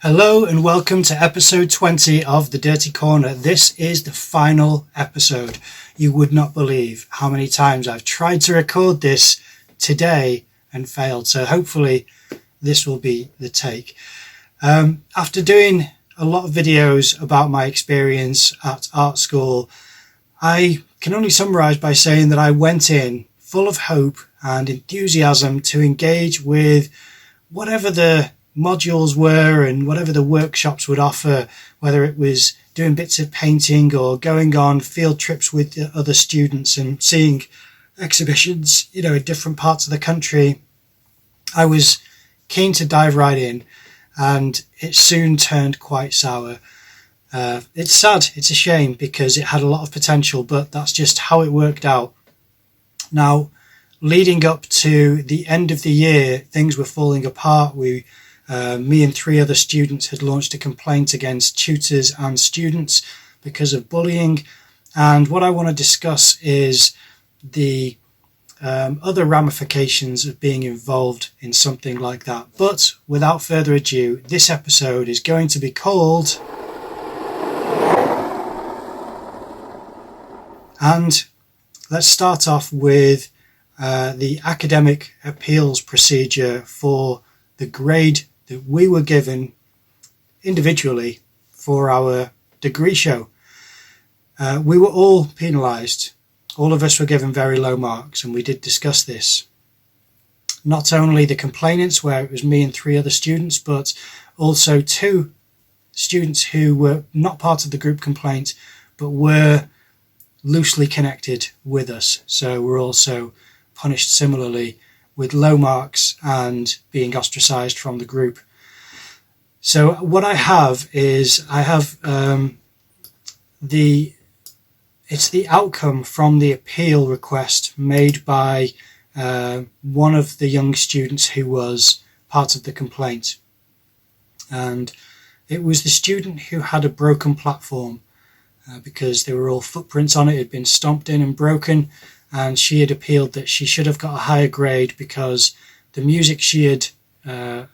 Hello and welcome to episode 20 of The Dirty Corner. This is the final episode. You would not believe how many times I've tried to record this today and failed. So hopefully this will be the take. After doing a lot of videos about my experience at art school, I can only summarize by saying that I went in full of hope and enthusiasm to engage with whatever the modules were and whatever the workshops would offer, whether it was doing bits of painting or going on field trips with other students and seeing exhibitions, in different parts of the country. I was keen to dive right in, and it soon turned quite sour. It's sad, it's a shame, because it had a lot of potential, but that's just how it worked out. Now, leading up to the end of the year, things were falling apart. Me and 3 other students had launched a complaint against tutors and students because of bullying. And what I want to discuss is the other ramifications of being involved in something like that. But without further ado, this episode is going to be called... And let's start off with the academic appeals procedure for the grade that we were given individually for our degree show. We were all penalised. All of us were given very low marks, and we did discuss this. Not only the complainants, where it was me and 3 other students, but also 2 students who were not part of the group complaint, but were loosely connected with us. So we're also punished similarly with low marks and being ostracized from the group. So what I have is it's the outcome from the appeal request made by one of the young students who was part of the complaint. And it was the student who had a broken platform because there were all footprints on it. It had been stomped in and broken. And she had appealed that she should have got a higher grade because the music she had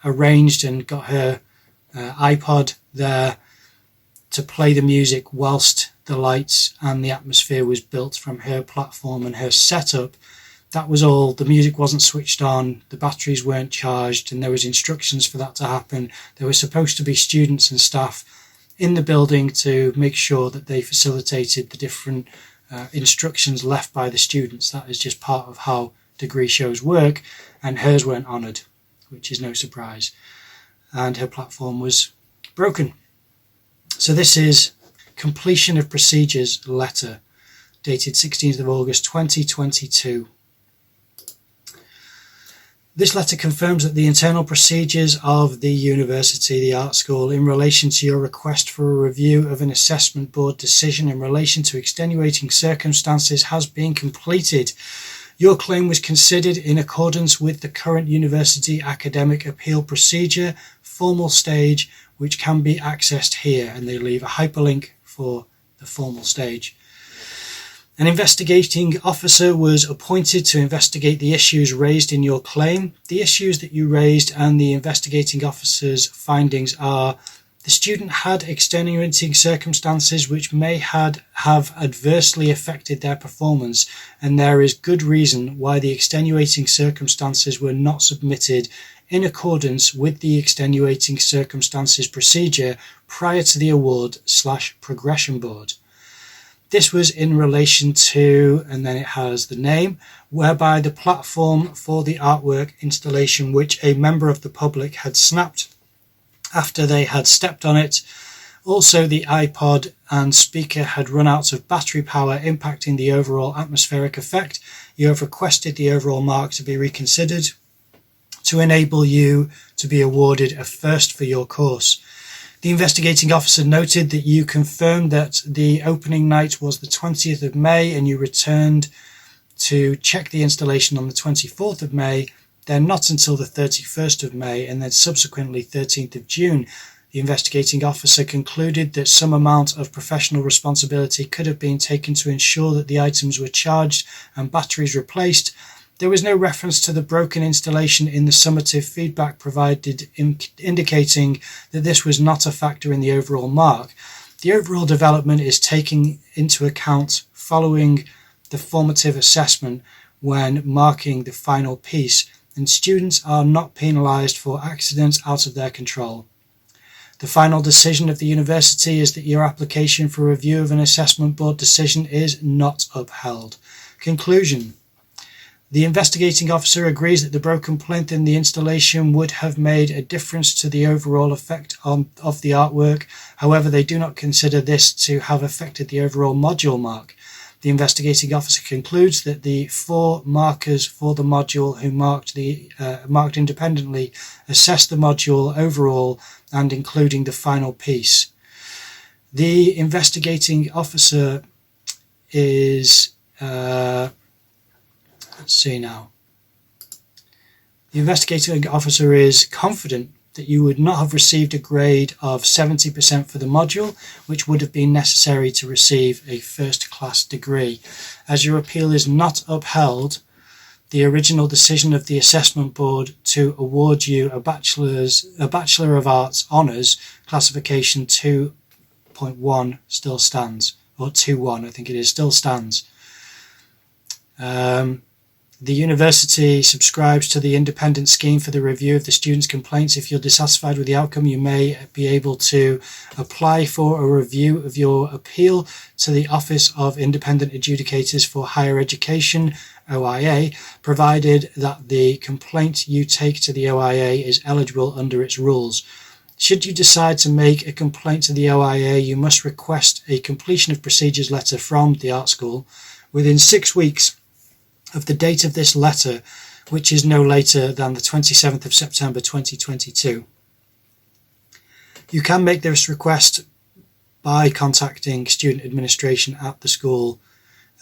arranged and got her iPod there to play the music whilst the lights and the atmosphere was built from her platform and her setup. That was all. The music wasn't switched on, the batteries weren't charged, and there was instructions for that to happen. There were supposed to be students and staff in the building to make sure that they facilitated the different instructions left by the students. That is just part of how degree shows work, and hers weren't honoured, which is no surprise, and her platform was broken. So this is completion of procedures letter dated 16th of August 2022. This letter confirms that the internal procedures of the university, the art school, in relation to your request for a review of an assessment board decision in relation to extenuating circumstances has been completed. Your claim was considered in accordance with the current university academic appeal procedure, formal stage, which can be accessed here, and they leave a hyperlink for the formal stage. An investigating officer was appointed to investigate the issues raised in your claim. The issues that you raised and the investigating officer's findings are: the student had extenuating circumstances which may have adversely affected their performance, and there is good reason why the extenuating circumstances were not submitted in accordance with the extenuating circumstances procedure prior to the award/progression board. This was in relation to, and then it has the name, whereby the platform for the artwork installation which a member of the public had snapped after they had stepped on it. Also, the iPod and speaker had run out of battery power, impacting the overall atmospheric effect. You have requested the overall mark to be reconsidered to enable you to be awarded a first for your course. The investigating officer noted that you confirmed that the opening night was the 20th of May and you returned to check the installation on the 24th of May, then not until the 31st of May, and then subsequently 13th of June. The investigating officer concluded that some amount of professional responsibility could have been taken to ensure that the items were charged and batteries replaced. There was no reference to the broken installation in the summative feedback provided, indicating that this was not a factor in the overall mark. The overall development is taken into account following the formative assessment when marking the final piece, and students are not penalised for accidents out of their control. The final decision of the university is that your application for review of an assessment board decision is not upheld. Conclusion. The investigating officer agrees that the broken plinth in the installation would have made a difference to the overall effect of the artwork. However, they do not consider this to have affected the overall module mark. The investigating officer concludes that the 4 markers for the module who marked independently assessed the module overall and including the final piece. The investigating officer is let's see now. The investigating officer is confident that you would not have received a grade of 70% for the module, which would have been necessary to receive a first-class degree. As your appeal is not upheld, the original decision of the assessment board to award you a Bachelor of Arts Honours classification 2.1 still stands, or 2.1 I think it is, still stands. The university subscribes to the independent scheme for the review of the students' complaints. If you're dissatisfied with the outcome, you may be able to apply for a review of your appeal to the Office of Independent Adjudicators for Higher Education, OIA, provided that the complaint you take to the OIA is eligible under its rules. Should you decide to make a complaint to the OIA, you must request a completion of procedures letter from the art school within 6 weeks of the date of this letter, which is no later than the 27th of September 2022. You can make this request by contacting student administration at the school.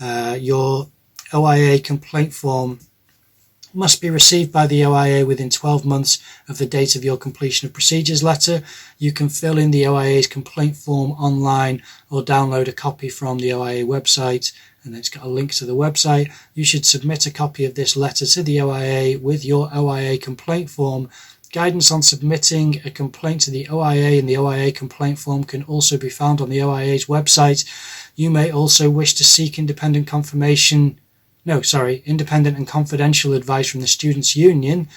Your OIA complaint form must be received by the OIA within 12 months of the date of your completion of procedures letter. You can fill in the OIA's complaint form online or download a copy from the OIA website, and it's got a link to the website. You should submit a copy of this letter to the OIA with your OIA complaint form. Guidance on submitting a complaint to the OIA and the OIA complaint form can also be found on the OIA's website. You may also wish to seek independent and confidential advice from the Students' Union,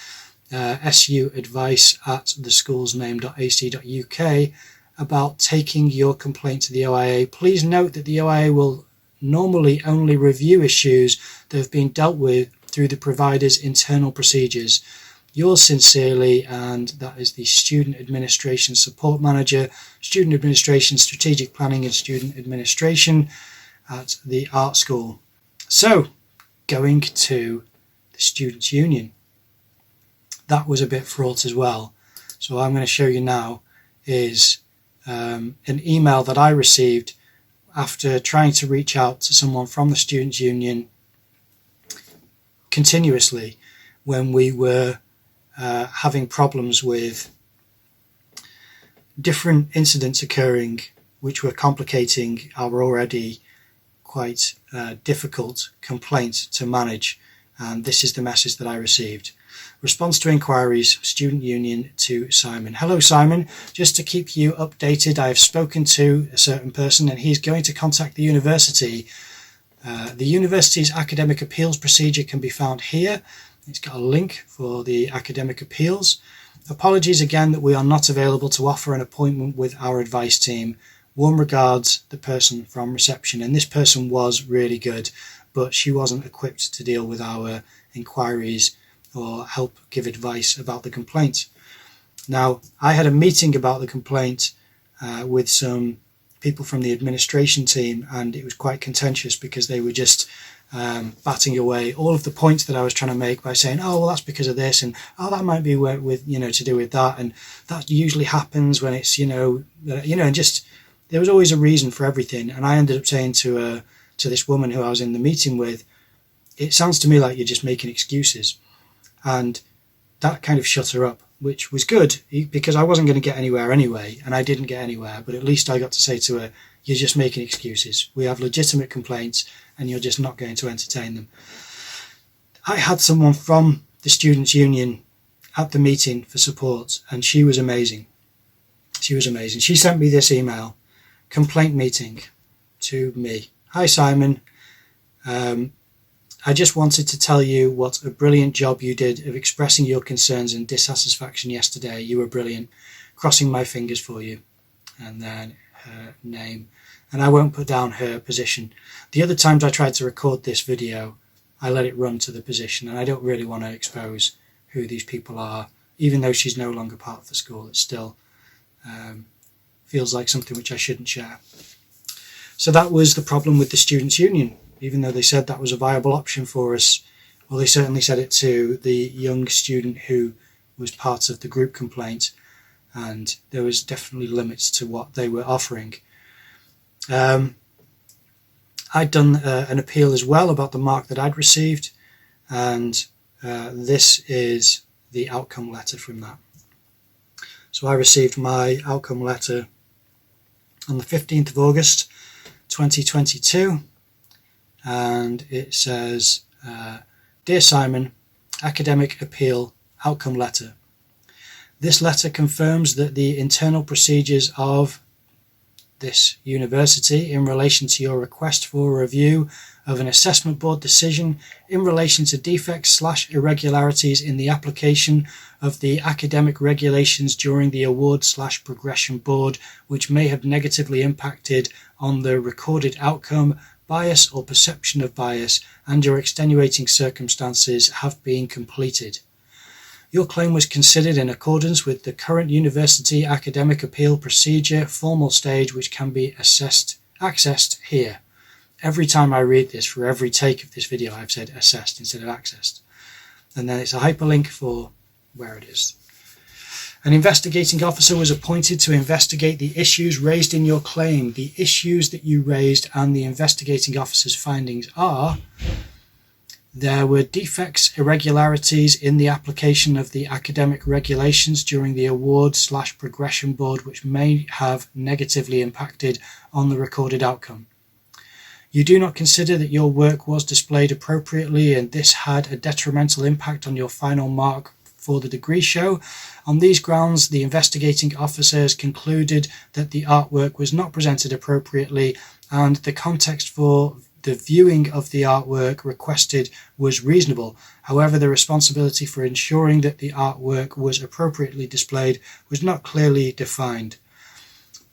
SU advice at theschoolsname.ac.uk, about taking your complaint to the OIA. Please note that the OIA will normally only review issues that have been dealt with through the provider's internal procedures. Yours sincerely, and that is the Student Administration Support Manager, Student Administration Strategic Planning and Student Administration at the Art School. So, going to the Students' Union. That was a bit fraught as well. So what I'm going to show you now is an email that I received after trying to reach out to someone from the Students' Union continuously when we were having problems with different incidents occurring which were complicating our already quite difficult complaint to manage. And this is the message that I received. Response to inquiries, Student Union to Simon. Hello Simon, just to keep you updated, I have spoken to a certain person and he's going to contact the university. The university's academic appeals procedure can be found here. It's got a link for the academic appeals. Apologies again that we are not available to offer an appointment with our advice team. Warm regards, the person from reception. And this person was really good, but she wasn't equipped to deal with our inquiries or help give advice about the complaint. Now, I had a meeting about the complaint with some people from the administration team, and it was quite contentious because they were just batting away all of the points that I was trying to make by saying, oh, well, that's because of this, and oh, that might be with, to do with that, and that usually happens when it's, and just, there was always a reason for everything. And I ended up saying to this woman who I was in the meeting with, it sounds to me like you're just making excuses. And that kind of shut her up, which was good because I wasn't going to get anywhere anyway, and I didn't get anywhere, but at least I got to say to her, you're just making excuses. We have legitimate complaints and you're just not going to entertain them. I had someone from the Students' Union at the meeting for support, and she was amazing. She was amazing. She sent me this email, complaint meeting, to me. Hi, Simon. I just wanted to tell you what a brilliant job you did of expressing your concerns and dissatisfaction yesterday. You were brilliant. Crossing my fingers for you. And then her name. And I won't put down her position. The other times I tried to record this video, I let it run to the position, and I don't really want to expose who these people are. Even though she's no longer part of the school, it still feels like something which I shouldn't share. So that was the problem with the Students' Union. Even though they said that was a viable option for us, well, they certainly said it to the young student who was part of the group complaint, and there was definitely limits to what they were offering. I'd done an appeal as well about the mark that I'd received, and this is the outcome letter from that. So I received my outcome letter on the 15th of August 2022, and it says, Dear Simon, Academic Appeal Outcome Letter. This letter confirms that the internal procedures of this university in relation to your request for a review of an assessment board decision in relation to defects/irregularities in the application of the academic regulations during the award/progression board, which may have negatively impacted on the recorded outcome, bias or perception of bias, and your extenuating circumstances have been completed. Your claim was considered in accordance with the current university academic appeal procedure formal stage, which can be accessed here. Every time I read this, for every take of this video, I've said assessed instead of accessed. And then it's a hyperlink for where it is. An investigating officer was appointed to investigate the issues raised in your claim. The issues that you raised and the investigating officer's findings are: there were defects, irregularities in the application of the academic regulations during the award/progression board, which may have negatively impacted on the recorded outcome. You do not consider that your work was displayed appropriately, and this had a detrimental impact on your final mark for the degree show. On these grounds, the investigating officers concluded that the artwork was not presented appropriately, and the context for the viewing of the artwork requested was reasonable. However, the responsibility for ensuring that the artwork was appropriately displayed was not clearly defined.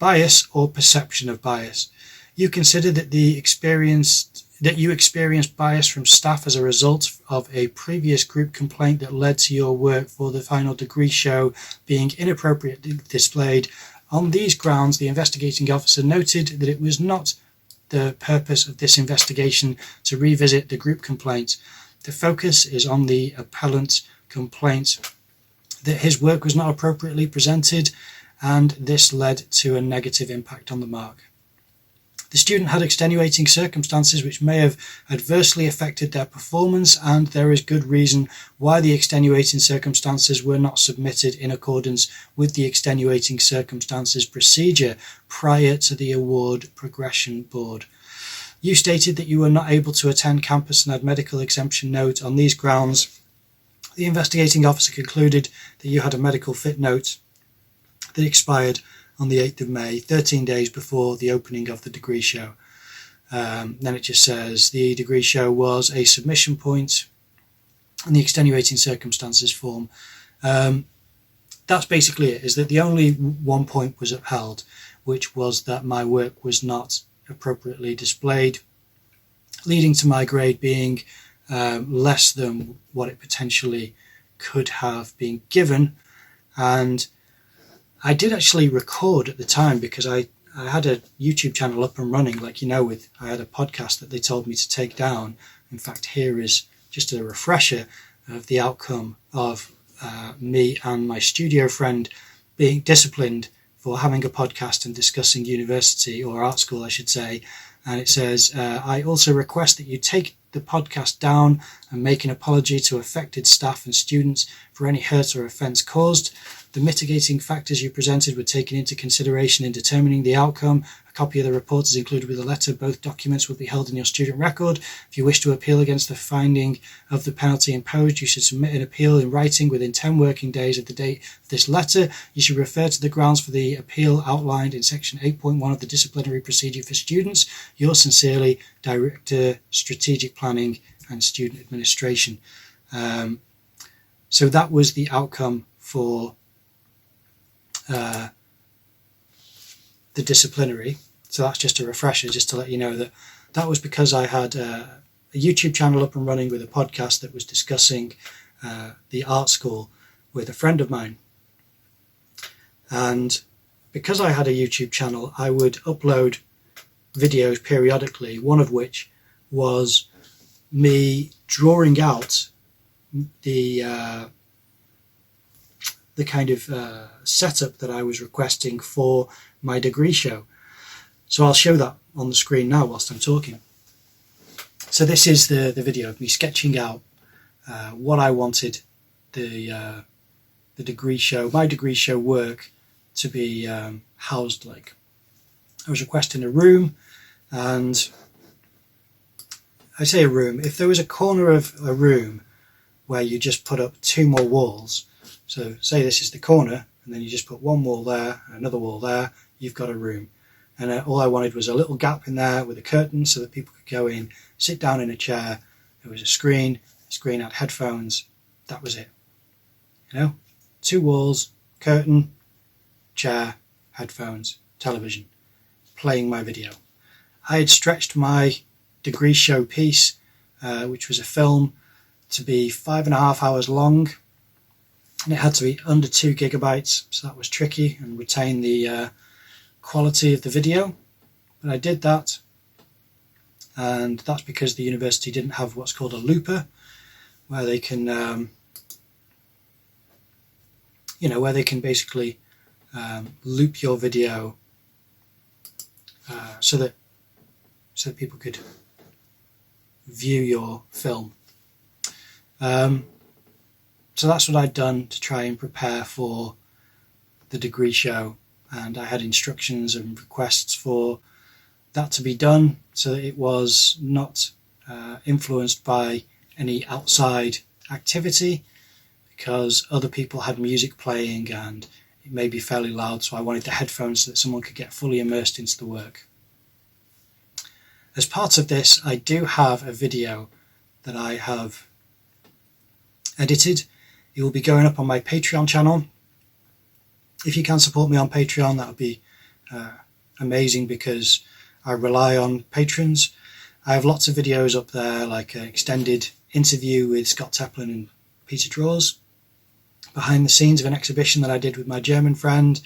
Bias or perception of bias. You consider that you experienced bias from staff as a result of a previous group complaint that led to your work for the final degree show being inappropriately displayed. On these grounds, the investigating officer noted that it was not the purpose of this investigation to revisit the group complaint. The focus is on the appellant's complaint that his work was not appropriately presented, and this led to a negative impact on the mark. The student had extenuating circumstances which may have adversely affected their performance, and there is good reason why the extenuating circumstances were not submitted in accordance with the extenuating circumstances procedure prior to the award progression board. You stated that you were not able to attend campus and had medical exemption note. On these grounds, the investigating officer concluded that you had a medical fit note that expired on the 8th of May, 13 days before the opening of the degree show. Then it just says the degree show was a submission point and the extenuating circumstances form. That's basically it, is that the only one point was upheld, which was that my work was not appropriately displayed, leading to my grade being less than what it potentially could have been given. And I did actually record at the time, because I had a YouTube channel up and running, like, I had a podcast that they told me to take down. In fact, here is just a refresher of the outcome of me and my studio friend being disciplined for having a podcast and discussing university, or art school, I should say. And it says, I also request that you take the podcast down and make an apology to affected staff and students for any hurt or offence caused. The mitigating factors you presented were taken into consideration in determining the outcome. A copy of the report is included with the letter. Both documents will be held in your student record. If you wish to appeal against the finding of the penalty imposed, you should submit an appeal in writing within 10 working days of the date of this letter. You should refer to the grounds for the appeal outlined in section 8.1 of the disciplinary procedure for students. Yours sincerely, Director, Strategic Planning and Student Administration. So that was the outcome for the disciplinary. So that's just a refresher, just to let you know that that was because I had a YouTube channel up and running with a podcast that was discussing the art school with a friend of mine. And because I had a YouTube channel, I would upload videos periodically, one of which was me drawing out the kind of setup that I was requesting for my degree show. So I'll show that on the screen now whilst I'm talking. So this is the video of me sketching out what I wanted the degree show, my degree show work to be housed like. I was requesting a room, and I say a room, if there was a corner of a room where you just put up 2 more walls, so say this is the corner, and then you just put 1 wall there, another wall there, you've got a room. And all I wanted was a little gap in there with a curtain so that people could go in, sit down in a chair. There was a screen had headphones, that was it. 2 walls, curtain, chair, headphones, television, playing my video. I had stretched my degree show piece, which was a film, to be 5.5 hours long. And it had to be under 2 gigabytes, so that was tricky, and retain the quality of the video. But I did that, and that's because the university didn't have what's called a looper, where they can, where they can basically loop your video so that people could view your film. So that's what I'd done to try and prepare for the degree show, and I had instructions and requests for that to be done so that it was not influenced by any outside activity, because other people had music playing and it may be fairly loud, so I wanted the headphones so that someone could get fully immersed into the work. As part of this, I do have a video that I have edited. It will be going up on my Patreon channel. If you can support me on Patreon, that would be amazing, because I rely on patrons. I have lots of videos up there, like an extended interview with Scott Teplin and Peter Draws, behind the scenes of an exhibition that I did with my German friend.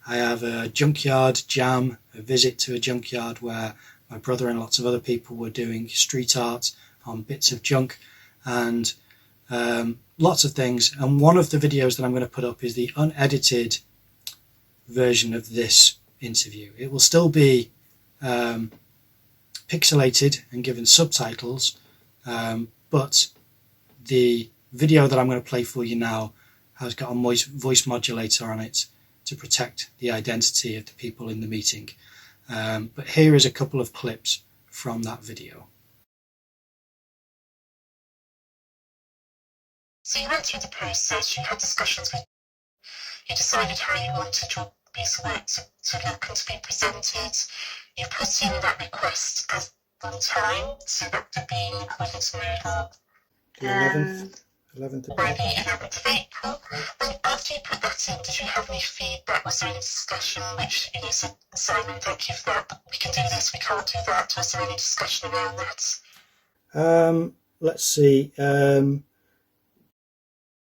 I have a junkyard jam, a visit to a junkyard where my brother and lots of other people were doing street art on bits of junk, and lots of things. And one of the videos that I'm going to put up is the unedited version of this interview. It will still be pixelated and given subtitles, but the video that I'm going to play for you now has got a voice modulator on it to protect the identity of the people in the meeting. But here is a couple of clips from that video. So you went through the process, you had discussions with, you decided how you wanted your piece of work to look and to be presented. You put in that request as on time, so that could be in accordance with The 11th of by the 11th of April. And after you put that in, did you have any feedback? Was there any discussion which, said, Simon, thank you for that, we can do this, we can't do that? Was there any discussion around that? Let's see.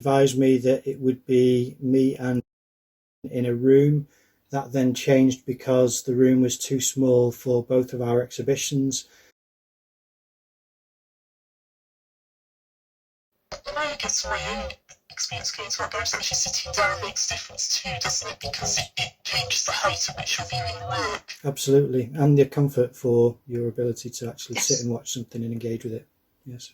Advised me that it would be me and in a room. That then changed because the room was too small for both of our exhibitions. I guess my own experience going to outdoors, actually sitting down makes a difference too, doesn't it? Because it changes the height at which you're viewing the work. Absolutely, and the comfort for your ability to actually sit and watch something and engage with it. Yes.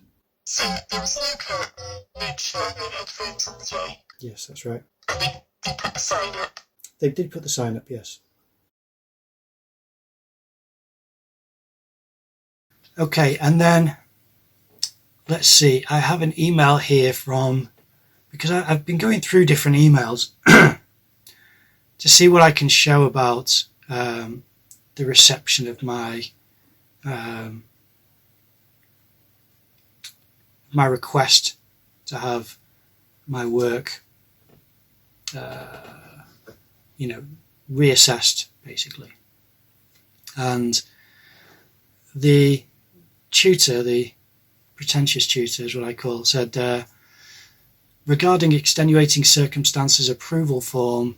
So there was no curtain, no chair, no headphones on the day. Yes, that's right. And they put the sign up. They did put the sign up, yes. Okay, and then let's see. I have an email here from, because I've been going through different emails to see what I can show about the reception of my my request to have my work, reassessed, basically. And the tutor, the pretentious tutor is what I call, said, regarding extenuating circumstances approval form,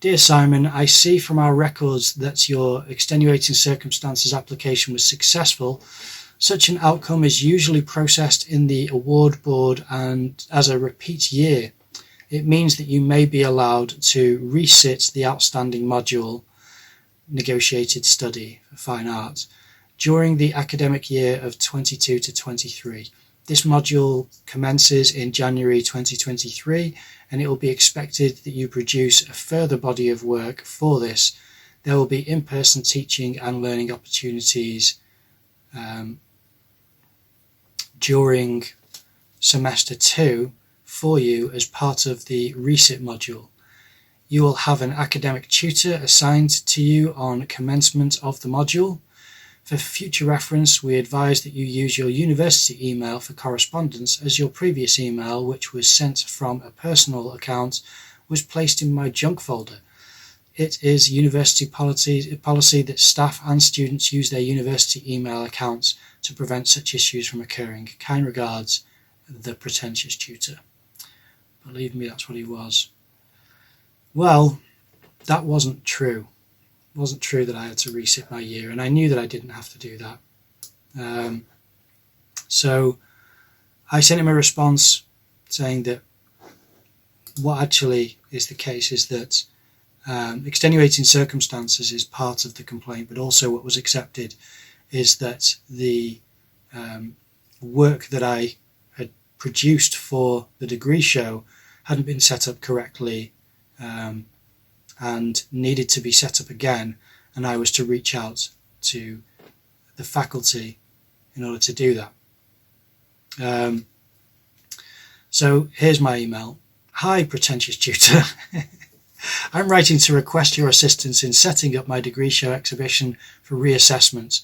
Dear Simon, I see from our records that your extenuating circumstances application was successful. Such an outcome is usually processed in the award board and as a repeat year. It means that you may be allowed to resit the outstanding module, negotiated study for fine arts, during the academic year of 22 to 23. This module commences in January 2023, and it will be expected that you produce a further body of work for this. There will be in-person teaching and learning opportunities during semester 2 for you as part of the resit module. You will have an academic tutor assigned to you on commencement of the module. For future reference, we advise that you use your university email for correspondence, as your previous email, which was sent from a personal account, was placed in my junk folder. It is university policy that staff and students use their university email accounts to prevent such issues from occurring. Kind regards, the pretentious tutor. Believe me, that's what he was. Well, that wasn't true. It wasn't true that I had to resit my year, and I knew that I didn't have to do that. So I sent him a response saying that what actually is the case is that extenuating circumstances is part of the complaint, but also what was accepted is that the work that I had produced for the degree show hadn't been set up correctly and needed to be set up again, and I was to reach out to the faculty in order to do that. So here's my email. Hi, pretentious tutor. I'm writing to request your assistance in setting up my degree show exhibition for reassessment.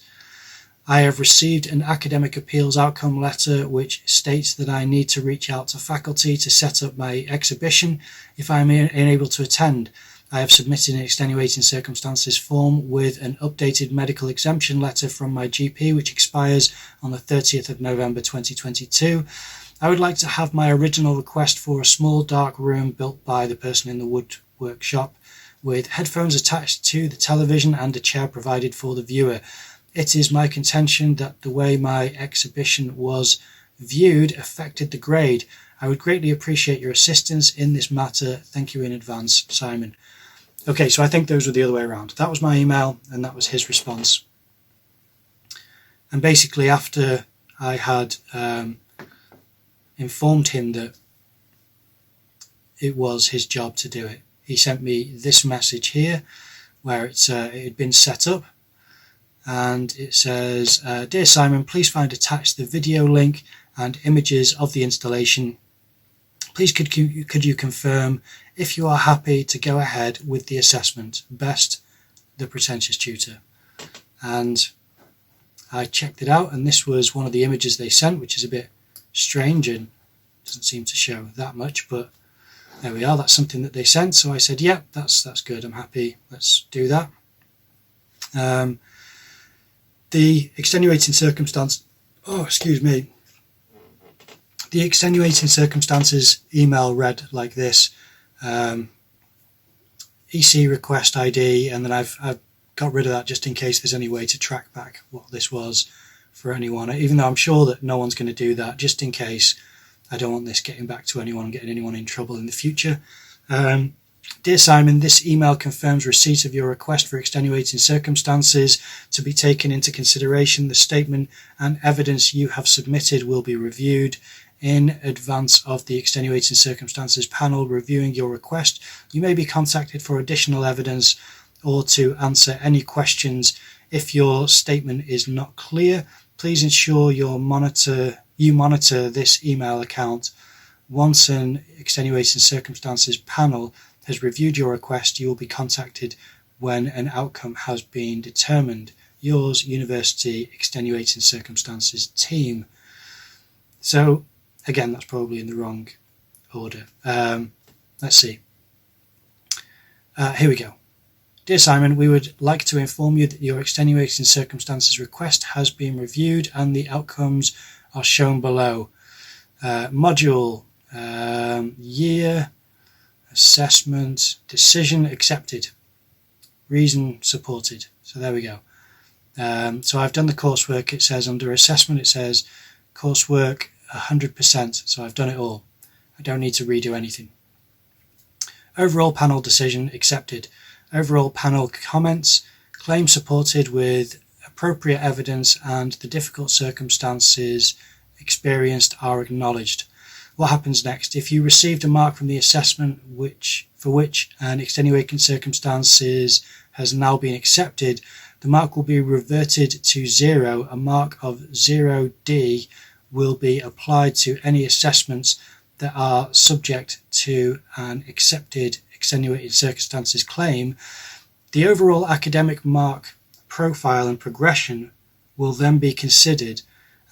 I have received an academic appeals outcome letter which states that I need to reach out to faculty to set up my exhibition if I am unable to attend. I have submitted an extenuating circumstances form with an updated medical exemption letter from my GP which expires on the 30th of November 2022. I would like to have my original request for a small dark room built by the person in the wood workshop with headphones attached to the television and a chair provided for the viewer. It is my contention that the way my exhibition was viewed affected the grade. I would greatly appreciate your assistance in this matter. Thank you in advance, Simon. Okay, so I think those were the other way around. That was my email and that was his response. And basically after I had informed him that it was his job to do it, he sent me this message here where it had been set up, and it says, Dear Simon, please find attached the video link and images of the installation. Please could you confirm if you are happy to go ahead with the assessment. Best, the pretentious tutor. And I checked it out, and this was one of the images they sent, which is a bit strange and doesn't seem to show that much, but there we are. That's something that they sent. So I said, yeah, that's good. I'm happy. Let's do that. The extenuating circumstance. Oh, excuse me. The extenuating circumstances email read like this: EC request ID, and then I've got rid of that just in case there's any way to track back what this was for anyone. Even though I'm sure that no one's going to do that, just in case. I don't want this getting back to anyone and getting anyone in trouble in the future. Dear Simon, this email confirms receipt of your request for extenuating circumstances to be taken into consideration. The statement and evidence you have submitted will be reviewed. In advance of the extenuating circumstances panel reviewing your request, you may be contacted for additional evidence or to answer any questions. If your statement is not clear, please ensure you monitor this email account. Once an extenuating circumstances panel has reviewed your request, you will be contacted when an outcome has been determined. Yours, University Extenuating Circumstances Team. So, again, that's probably in the wrong order. Let's see. Here we go. Dear Simon, we would like to inform you that your extenuating circumstances request has been reviewed and the outcomes are shown below. Module, year, assessment, decision accepted, reason supported. So there we go. So I've done the coursework. It says under assessment, it says coursework 100%. So I've done it all. I don't need to redo anything. Overall panel decision accepted. Overall panel comments, claim supported with appropriate evidence and the difficult circumstances experienced are acknowledged. What happens next? If you received a mark from the assessment for which an extenuating circumstances has now been accepted, the mark will be reverted to 0. A mark of 0D will be applied to any assessments that are subject to an accepted extenuating circumstances claim. The overall academic mark profile and progression will then be considered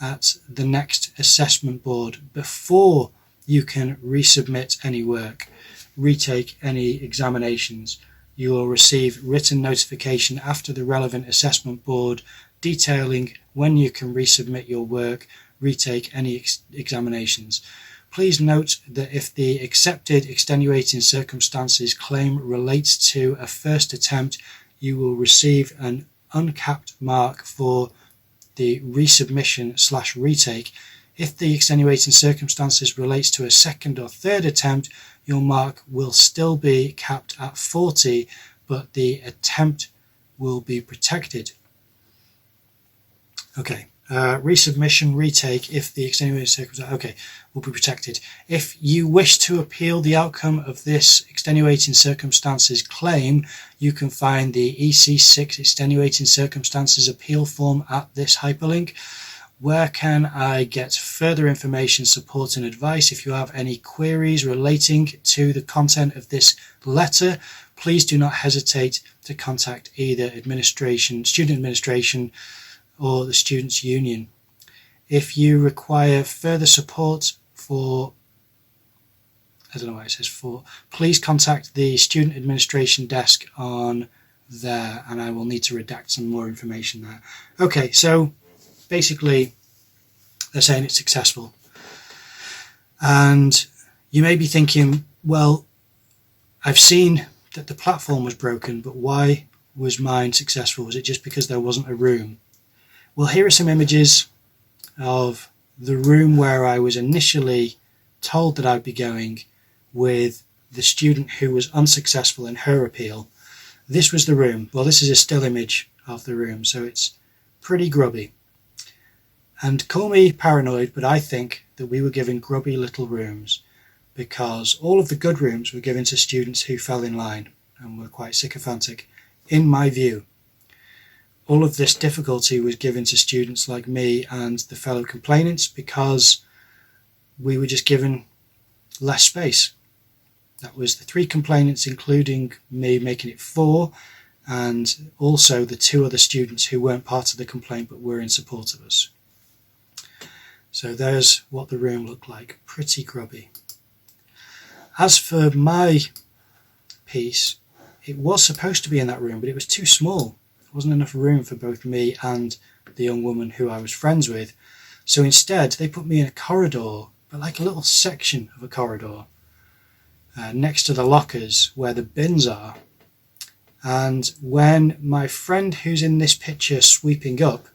at the next assessment board before you can resubmit any work, retake any examinations. You will receive written notification after the relevant assessment board detailing when you can resubmit your work, retake any examinations. Please note that if the accepted extenuating circumstances claim relates to a first attempt, you will receive an uncapped mark for the resubmission/retake. If the extenuating circumstances relates to a second or third attempt, your mark will still be capped at 40, but the attempt will be protected. Okay. Resubmission, retake, if the extenuating circumstances, will be protected. If you wish to appeal the outcome of this extenuating circumstances claim, you can find the EC6 extenuating circumstances appeal form at this hyperlink. Where can I get further information, support and advice? If you have any queries relating to the content of this letter, please do not hesitate to contact either student administration, or the Students' Union. If you require further support please contact the Student Administration desk on there, and I will need to redact some more information there. Okay, so basically they're saying it's successful. And you may be thinking, well, I've seen that the platform was broken, but why was mine successful? Was it just because there wasn't a room? Well, here are some images of the room where I was initially told that I'd be going with the student who was unsuccessful in her appeal. This was the room. Well, this is a still image of the room, so it's pretty grubby. And call me paranoid, but I think that we were given grubby little rooms because all of the good rooms were given to students who fell in line and were quite sycophantic, in my view. All of this difficulty was given to students like me and the fellow complainants because we were just given less space. That was the 3 complainants, including me, making it 4, and also the 2 other students who weren't part of the complaint but were in support of us. So there's what the room looked like, pretty grubby. As for my piece, it was supposed to be in that room, but it was too small. There wasn't enough room for both me and the young woman who I was friends with. So instead, they put me in a corridor, but like a little section of a corridor, next to the lockers where the bins are. And when my friend who's in this picture sweeping up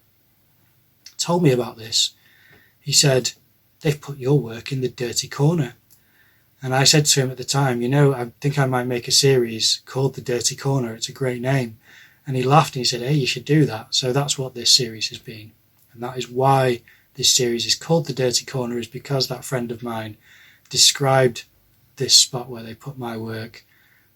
told me about this, he said, "They've put your work in the dirty corner." And I said to him at the time, I think I might make a series called The Dirty Corner. It's a great name. And he laughed and he said, hey, you should do that. So that's what this series has been. And that is why this series is called The Dirty Corner, is because that friend of mine described this spot where they put my work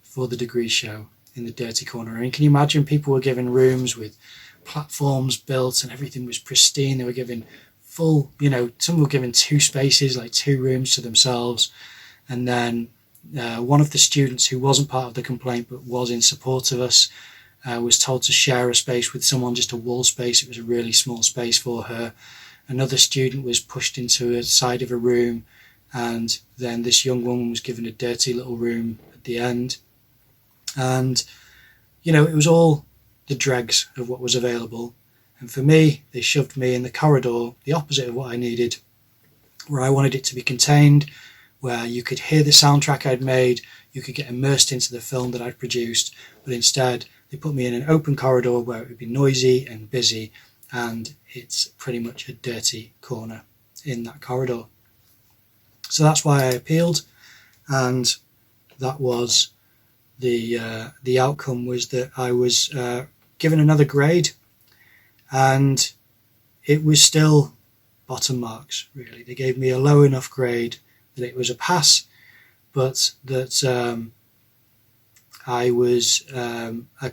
for the degree show in the dirty corner. I mean, can you imagine, people were given rooms with platforms built and everything was pristine. They were given full, some were given 2 spaces, like 2 rooms to themselves. And then one of the students who wasn't part of the complaint but was in support of us was told to share a space with someone, just a wall space. It was a really small space for her. Another student was pushed into a side of a room, and then this young woman was given a dirty little room at the end. And, it was all the dregs of what was available. And for me, they shoved me in the corridor, the opposite of what I needed, where I wanted it to be contained, where you could hear the soundtrack I'd made, you could get immersed into the film that I'd produced. But instead, they put me in an open corridor where it would be noisy and busy, and it's pretty much a dirty corner in that corridor. So that's why I appealed, and that was the outcome, was that I was given another grade, and it was still bottom marks, really. They gave me a low enough grade that it was a pass, but that I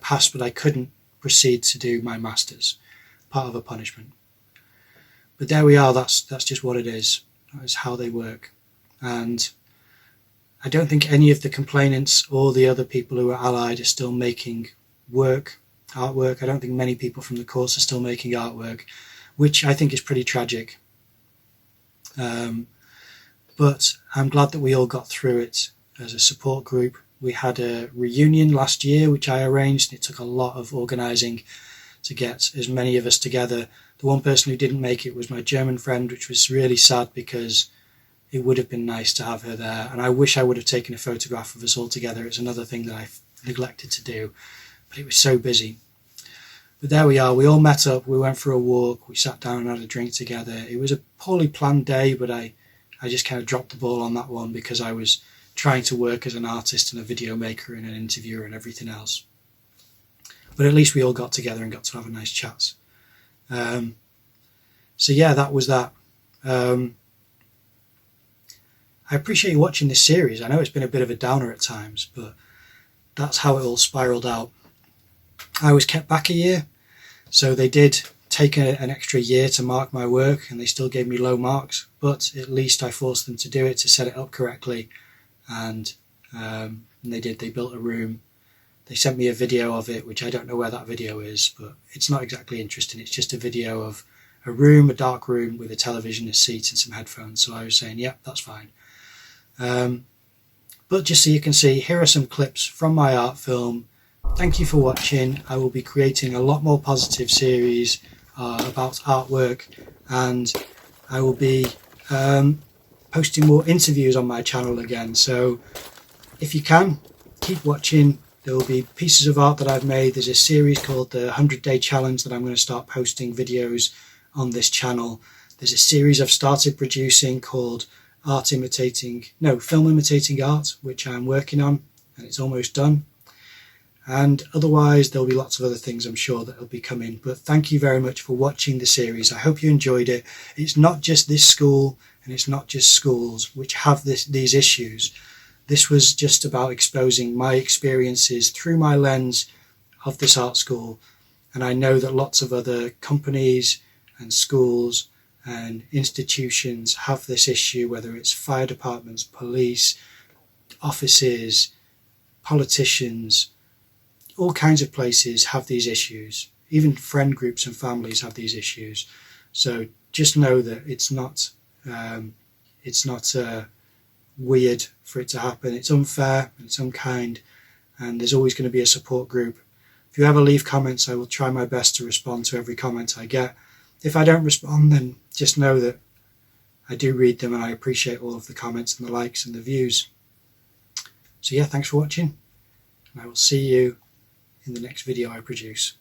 passed, but I couldn't proceed to do my masters, part of a punishment. But there we are. That's just what it is. That is how they work. And I don't think any of the complainants or the other people who are allied are still making artwork. I don't think many people from the course are still making artwork, which I think is pretty tragic. But I'm glad that we all got through it as a support group. We had a reunion last year, which I arranged, and it took a lot of organising to get as many of us together. The one person who didn't make it was my German friend, which was really sad because it would have been nice to have her there. And I wish I would have taken a photograph of us all together. It's another thing that I've neglected to do, but it was so busy. But there we are. We all met up. We went for a walk. We sat down and had a drink together. It was a poorly planned day, but I just kind of dropped the ball on that one because I was trying to work as an artist and a video maker and an interviewer and everything else. But at least we all got together and got to have a nice chat. So yeah, that was that. I appreciate you watching this series. I know it's been a bit of a downer at times, but that's how it all spiraled out. I was kept back a year, so they did take an extra year to mark my work, and they still gave me low marks, but at least I forced them to do it, to set it up correctly, and they did. They built a room. They sent me a video of it, which I don't know where that video is, but it's not exactly interesting. It's just a video of a room, a dark room with a television, a seat and some headphones. So I was saying, yep, that's fine. But just so you can see, here are some clips from my art film. Thank you for watching. I will be creating a lot more positive series about artwork, and I will be posting more interviews on my channel again. So if you can, keep watching. There will be pieces of art that I've made. There's a series called the 100-Day Challenge that I'm going to start posting videos on this channel. There's a series I've started producing called Film Imitating Art, which I'm working on, and it's almost done. And otherwise, there'll be lots of other things I'm sure that will be coming. But thank you very much for watching the series. I hope you enjoyed it. It's not just this school, and it's not just schools which have these issues. This was just about exposing my experiences through my lens of this art school. And I know that lots of other companies and schools and institutions have this issue, whether it's fire departments, police, offices, politicians, all kinds of places have these issues. Even friend groups and families have these issues. So just know that it's not weird for it to happen. It's unfair and it's unkind, and there's always going to be a support group. If you ever leave comments, I will try my best to respond to every comment I get. If I don't respond, then just know that I do read them, and I appreciate all of the comments and the likes and the views. So yeah, thanks for watching, and I will see you in the next video I produce.